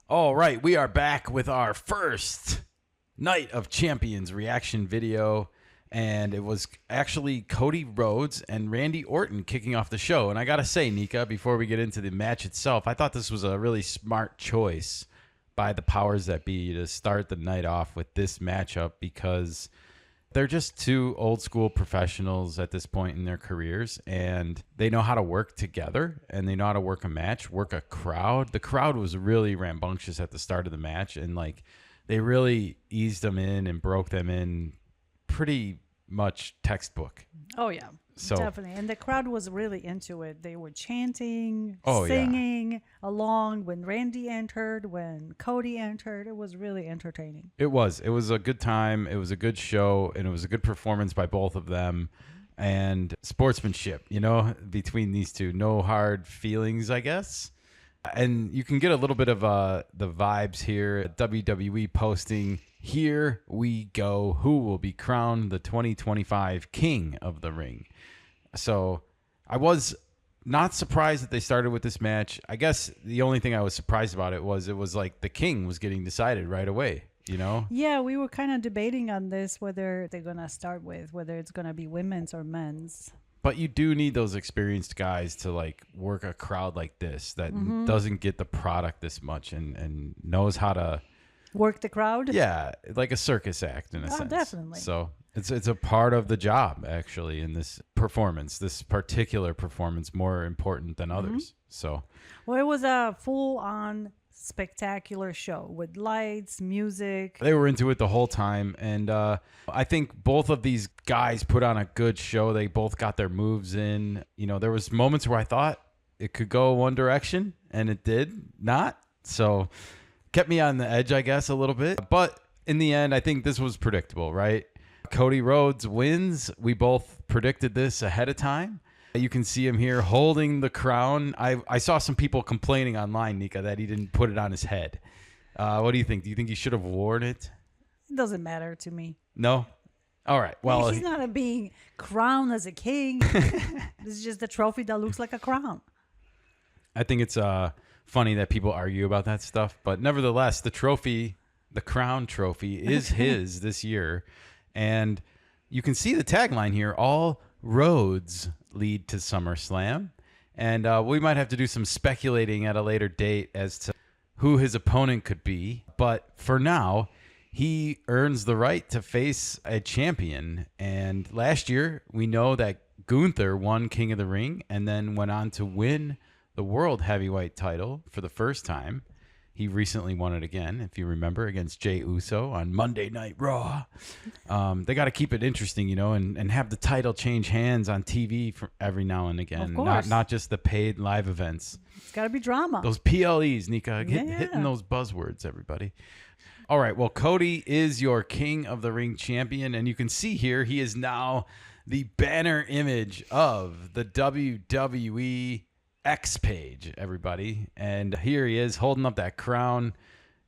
All right, we are back with our first Night of Champions reaction video, and it was actually Cody Rhodes and Randy Orton kicking off the show. And I gotta say, Nika, before we get into the match itself, I thought this was a really smart choice by the powers that be to start the night off with this matchup, because they're just two old school professionals at this point in their careers, and they know how to work together, and they know how to work a match, work a crowd. The crowd was really rambunctious at the start of the match, and like they really eased them in and broke them in pretty much textbook. Oh yeah, so definitely. And the crowd was really into it. They were chanting, Oh, singing along when Randy entered, when Cody entered. It was really entertaining. It was a good time. It was a good show, and it was a good performance by both of them, and sportsmanship, you know, between these two. No hard feelings, I guess. And you can get a little bit of the vibes here. WWE posting, "Here we go. Who will be crowned the 2025 King of the Ring?" So I was not surprised that they started with this match. I guess the only thing I was surprised about it was like the King was getting decided right away, you know? Yeah, we were kind of debating on this, whether they're going to start with, whether it's going to be women's or men's. But you do need those experienced guys to like work a crowd like this that doesn't get the product this much and knows how to work the crowd. Yeah, like a circus act in a sense. Definitely. So it's a part of the job actually in this performance. This particular performance more important than others. So, well, it was a full-on spectacular show with lights, music. They were into it the whole time, and I think both of these guys put on a good show. They both got their moves in. You know, there was moments where I thought it could go one direction, and it did not. So kept me on the edge, I guess, a little bit. But in the end, I think this was predictable, right? Cody Rhodes wins. We both predicted this ahead of time. You can see him here holding the crown. I saw some people complaining online, Nika, that he didn't put it on his head. What do you think? Do you think he should have worn it? It doesn't matter to me. No? All right. Well, he's not being crowned as a king. This is just a trophy that looks like a crown. I think it's funny that people argue about that stuff. But nevertheless, the trophy, the crown trophy, is his this year. And you can see the tagline here, all roads lead to SummerSlam. And we might have to do some speculating at a later date as to who his opponent could be. But for now, he earns the right to face a champion. And last year, we know that Gunther won King of the Ring and then went on to win the World Heavyweight title for the first time. He recently won it again, if you remember, against Jey Uso on Monday Night Raw. They got to keep it interesting, you know, and have the title change hands on TV for every now and again. Of course. Not just the paid live events. It's got to be drama. Those PLEs, Nika, hitting those buzzwords, everybody. All right, well, Cody is your King of the Ring champion, and you can see here he is now the banner image of the WWE X page, everybody. And here he is holding up that crown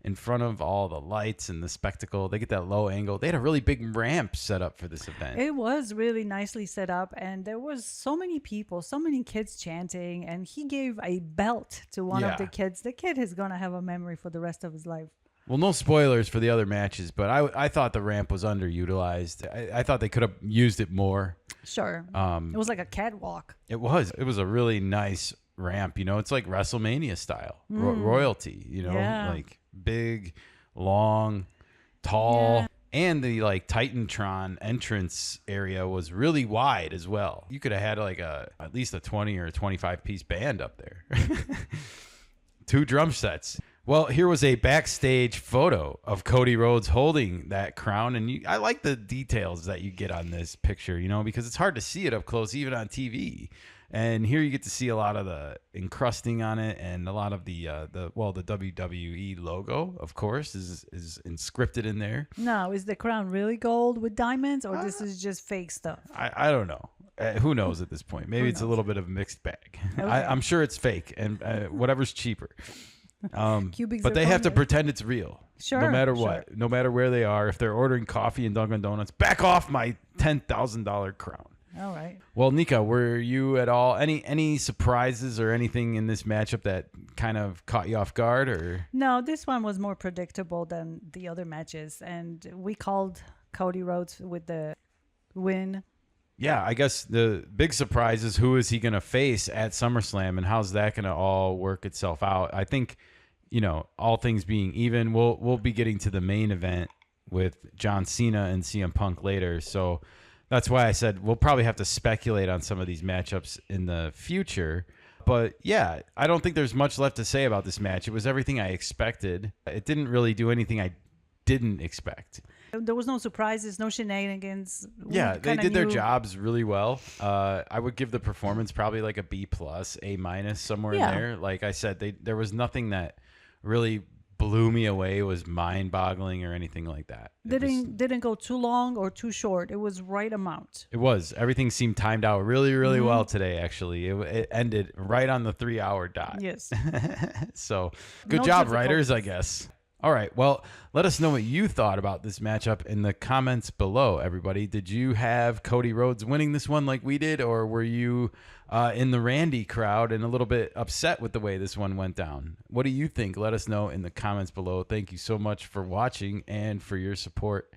in front of all the lights and the spectacle. They get that low angle. They had a really big ramp set up for this event. It was really nicely set up, and there was so many people, so many kids chanting, and he gave a belt to one of the kids. The kid is going to have a memory for the rest of his life. Well, no spoilers for the other matches, but I thought the ramp was underutilized. I thought they could have used it more. Sure. It was like a catwalk. It was a really nice ramp, you know. It's like WrestleMania style royalty, you know, like big, long, tall, and the like Titantron entrance area was really wide as well. You could have had like at least a 20 or 25 piece band up there. 2 drum sets. Well, here was a backstage photo of Cody Rhodes holding that crown, and I like the details that you get on this picture, you know, because it's hard to see it up close even on TV. And here you get to see a lot of the encrusting on it, and a lot of the WWE logo, of course, is inscripted in there. Now, is the crown really gold with diamonds, or this is just fake stuff? I don't know. Who knows at this point? Maybe it's a little bit of a mixed bag. Okay. I'm sure it's fake, and whatever's cheaper. But they have to pretend it's real. Sure. No matter what. No matter where they are. If they're ordering coffee in Dunkin' Donuts, back off my $10,000 crown. All right. Well, Nika, were you at all any surprises or anything in this matchup that kind of caught you off guard? Or No, this one was more predictable than the other matches, and we called Cody Rhodes with the win. yeah, I guess the big surprise is who is he going to face at SummerSlam, and how's that going to all work itself out? I think, all things being even, we'll be getting to the main event with John Cena and CM Punk later. So that's why I said we'll probably have to speculate on some of these matchups in the future. But yeah, I don't think there's much left to say about this match. It was everything I expected. It didn't really do anything I didn't expect. There was no surprises, no shenanigans. Yeah, they did their jobs really well. I would give the performance probably like a B+, A-, somewhere in there. Like I said, there was nothing that really blew me away, was mind-boggling or anything like that. Didn't go too long or too short. It was right amount. It was. Everything seemed timed out really, really well today, actually. It ended right on the 3-hour dot. Yes. So good job, writers, I guess. All right. Well, let us know what you thought about this matchup in the comments below, everybody. Did you have Cody Rhodes winning this one like we did, or were you in the Randy crowd and a little bit upset with the way this one went down? What do you think? Let us know in the comments below. Thank you so much for watching and for your support.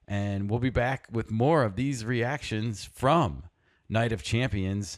And we'll be back with more of these reactions from Night of Champions.